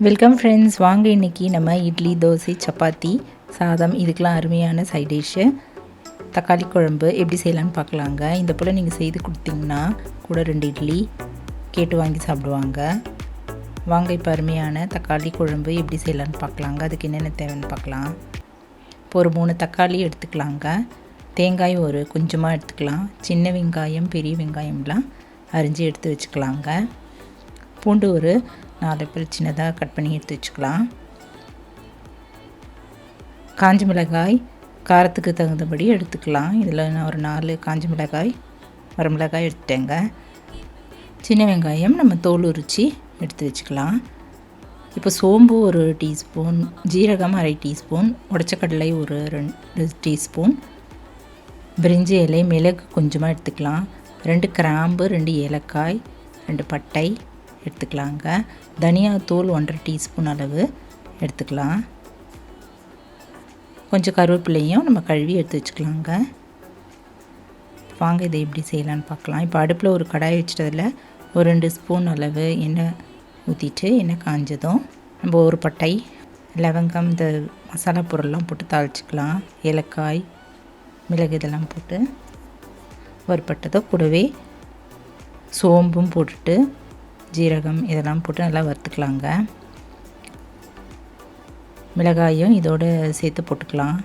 Welcome friends, வாங்க இன்றைக்கி நம்ம இட்லி, தோசை, சப்பாத்தி, சாதம் இதுக்கெலாம் அருமையான சைட் டிஷ்ஷு தக்காளி குழம்பு எப்படி செய்யலான்னு பார்க்கலாங்க. இந்த போல் நீங்கள் செய்து கொடுத்தீங்கன்னா கூட 2 இட்லி கேட்டு வாங்கி சாப்பிடுவாங்க. வாங்க இப்போ அருமையான தக்காளி குழம்பு எப்படி செய்யலான்னு பார்க்கலாங்க. அதுக்கு என்னென்ன தேவைன்னு பார்க்கலாம். இப்போ ஒரு 3 தக்காளி எடுத்துக்கலாங்க. தேங்காய் ஒரு கொஞ்சமாக எடுத்துக்கலாம். சின்ன வெங்காயம், பெரிய வெங்காயம்லாம் அரிஞ்சு எடுத்து வச்சுக்கலாங்க. பூண்டு ஒரு 4 பல் சின்னதாக கட் பண்ணி எடுத்து வச்சுக்கலாம். காஞ்ச மிளகாய் காரத்துக்கு தகுந்தபடி எடுத்துக்கலாம். இதில் நான் ஒரு 4 காஞ்ச மிளகாய், வரமிளகாய் எடுத்துட்டேங்க. சின்ன வெங்காயம் நம்ம தோல் உரித்து எடுத்து வச்சுக்கலாம். இப்போ சோம்பு ஒரு டீஸ்பூன், ஜீரகம் அரை டீஸ்பூன், உடச்சக்கடலை ஒரு 2 டீஸ்பூன், பிரிஞ்சி இலை, மிளகு கொஞ்சமாக எடுத்துக்கலாம். 2 கிராம்பு, 2 ஏலக்காய், 2 பட்டை எடுத்துக்கலாங்க. தனியாத்தூள் 1.5 டீஸ்பூன் அளவு எடுத்துக்கலாம். கொஞ்சம் கருவேப்பிலையும் நம்ம கழுவி எடுத்து வச்சுக்கலாங்க. வாங்க இதை எப்படி செய்யலான்னு பார்க்கலாம். இப்போ அடுப்பில் ஒரு கடாய் வச்சுட்டதில் ஒரு 2 ஸ்பூன் அளவு எண்ணெய் ஊற்றிட்டு எண்ணெய் காஞ்சதும் நம்ம ஒரு பட்டை, லவங்கம், இந்த மசாலா பொருள்லாம் போட்டு தாளிச்சிக்கலாம். ஏலக்காய், மிளகு இதெல்லாம் போட்டு வறுப்பட்டதோ கூடவே சோம்பும் போட்டுட்டு ஜீரகம் இதெல்லாம் போட்டு நல்லா வறுத்துக்கலாங்க. மிளகாயும் இதோடு சேர்த்து போட்டுக்கலாம்.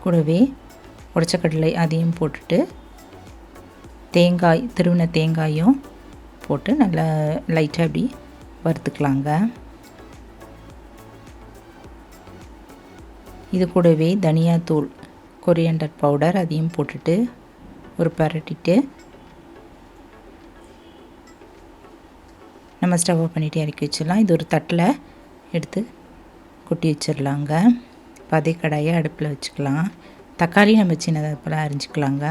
கூடவே உடச்சக்கடலை அதையும் போட்டுட்டு தேங்காய், துருவின தேங்காயும் போட்டு நல்லா லைட்டாக அப்படி வறுத்துக்கலாங்க. இது கூடவே தனியாத்தூள், கொரியாண்டர் பவுடர் அதையும் போட்டுட்டு ஒரு பரட்டிட்டு நம்ம ஸ்டவ் பண்ணிவிட்டு இறக்கி வச்சிடலாம். இது ஒரு தட்டில் எடுத்து கொட்டி வச்சிடலாங்க. இப்போ அதே கடாயை அடுப்பில் வச்சுக்கலாம். தக்காளி நம்ம சின்னதாக போல் அரிஞ்சிக்கலாங்க.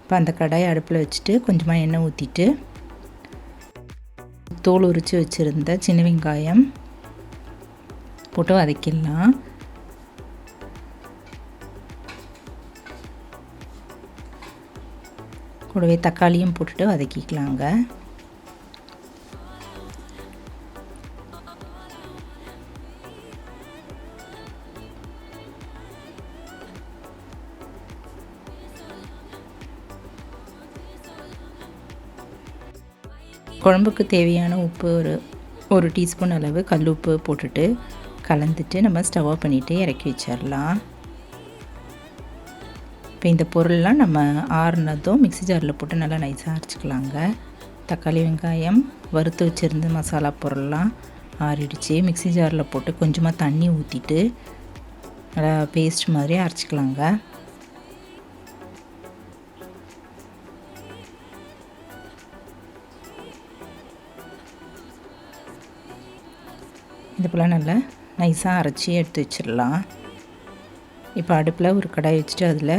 இப்போ அந்த கடாயை அடுப்பில் வச்சுட்டு கொஞ்சமாக எண்ணெய் ஊற்றிட்டு தோல் உரித்து வச்சுருந்த சின்ன வெங்காயம் போட்டு வதக்கிடலாம். கூடவே தக்காளியும் போட்டுட்டு வதக்கிக்கலாங்க. குழம்புக்கு தேவையான உப்பு ஒரு டீஸ்பூன் அளவு கல் உப்பு போட்டுட்டு கலந்துட்டு நம்ம ஸ்டவ் பண்ணிவிட்டு இறக்கி வச்சிடலாம். இப்போ இந்த பொருள்லாம் நம்ம ஆறுனதும் மிக்ஸி ஜாரில் போட்டு நல்லா நைஸாக அரைச்சிக்கலாங்க. தக்காளி, வெங்காயம், வறுத்து வச்சுருந்த மசாலா பொருள்லாம் ஆறிடுச்சு. மிக்ஸி ஜாரில் போட்டு கொஞ்சமாக தண்ணி ஊற்றிட்டு நல்லா பேஸ்ட் மாதிரி அரைச்சிக்கலாங்க. இது போல் நல்லா நைஸாக அரைச்சி எடுத்து வச்சிடலாம். இப்போ அடுப்பில் ஒரு கடாய் வச்சுட்டு அதில்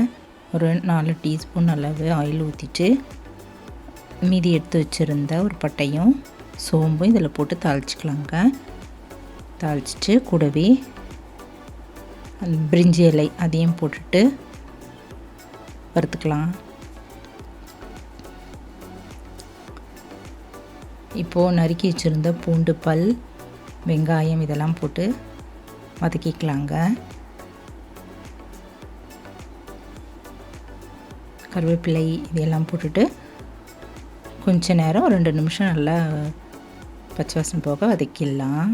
ஒரு 4 டீஸ்பூன் அளவு ஆயில் ஊற்றிட்டு மீதி எடுத்து வச்சுருந்த ஒரு பட்டையும் சோம்பும் இதில் போட்டு தாளிச்சிக்கலாங்க. தாளிச்சிட்டு கூடவே பிரிஞ்சி இலை அதையும் போட்டுட்டு வறுத்துக்கலாம். இப்போது நறுக்கி வச்சுருந்த பூண்டு பல், வெங்காயம் இதெல்லாம் போட்டு வதக்கிக்கலாங்க. கருவேப்பிலை இதெல்லாம் போட்டுட்டு கொஞ்ச நேரம் 2 நிமிஷம் நல்லா பச்சை வாசனை போக வதக்கிடலாம்.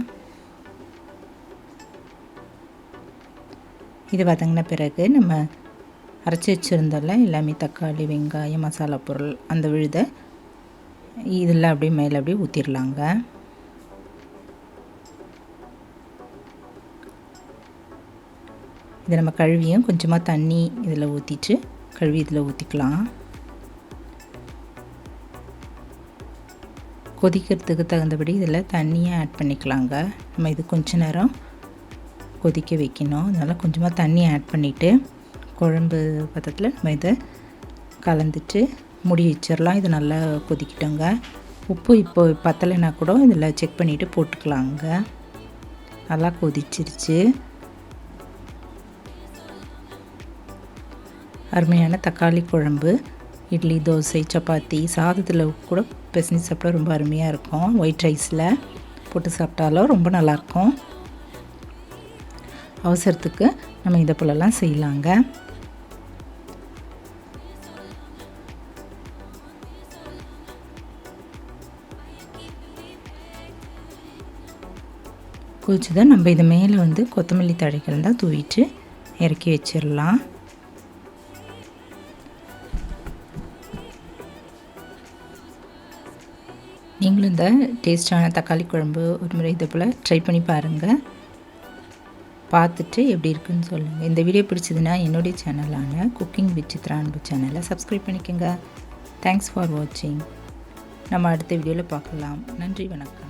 இது வதங்கின பிறகு நம்ம அரைச்சி வச்சுருந்தோம்ல எல்லாமே தக்காளி, வெங்காயம், மசாலா பொருள் அந்த விழுதை இதில் அப்படியே மேலே அப்படியே ஊற்றிடலாங்க. இதை நம்ம கழுவியும் கொஞ்சமாக தண்ணி இதில் ஊற்றிட்டு கழுவி இதில் ஊற்றிக்கலாம். கொதிக்கிறதுக்கு தகுந்தபடி இதில் தண்ணியை ஆட் பண்ணிக்கலாங்க. நம்ம இது கொஞ்ச நேரம் கொதிக்க வைக்கணும். அதனால் கொஞ்சமாக தண்ணி ஆட் பண்ணிவிட்டு குழம்பு பதத்தில் நம்ம இதை கலந்துட்டு மூடி வச்சிடலாம். இது நல்லா கொதிக்கிட்டோங்க. உப்பு இப்போ பத்தலைன்னா கூட இதில் செக் பண்ணிவிட்டு போட்டுக்கலாங்க. நல்லா கொதிச்சிருச்சு. அருமையான தக்காளி குழம்பு இட்லி, தோசை, சப்பாத்தி, சாதத்தில் கூட பிசைஞ்சு சாப்பிட்டா ரொம்ப அருமையாக இருக்கும். ஒயிட் ரைஸில் போட்டு சாப்பிட்டாலும் ரொம்ப நல்லாயிருக்கும். அவசரத்துக்கு நம்ம இதை போலலாம் செய்யலாங்க. கொதிச்சுதான் நம்ம இது மேலே வந்து கொத்தமல்லி தழைகள் தான் தூவிட்டு இறக்கி வச்சிடலாம். நீங்களும் இந்த டேஸ்டான தக்காளி குழம்பு ஒரு முறை இதை போல் ட்ரை பண்ணி பாருங்கள். பார்த்துட்டு எப்படி இருக்குன்னு சொல்லுங்கள். இந்த வீடியோ பிடிச்சதுன்னா என்னுடைய சேனலான குக்கிங் வித் சித்ரா அன்பு சேனலை சப்ஸ்கிரைப் பண்ணிக்கோங்க. தேங்க்ஸ் ஃபார் வாட்சிங். நம்ம அடுத்த வீடியோவில் பார்க்கலாம். நன்றி, வணக்கம்.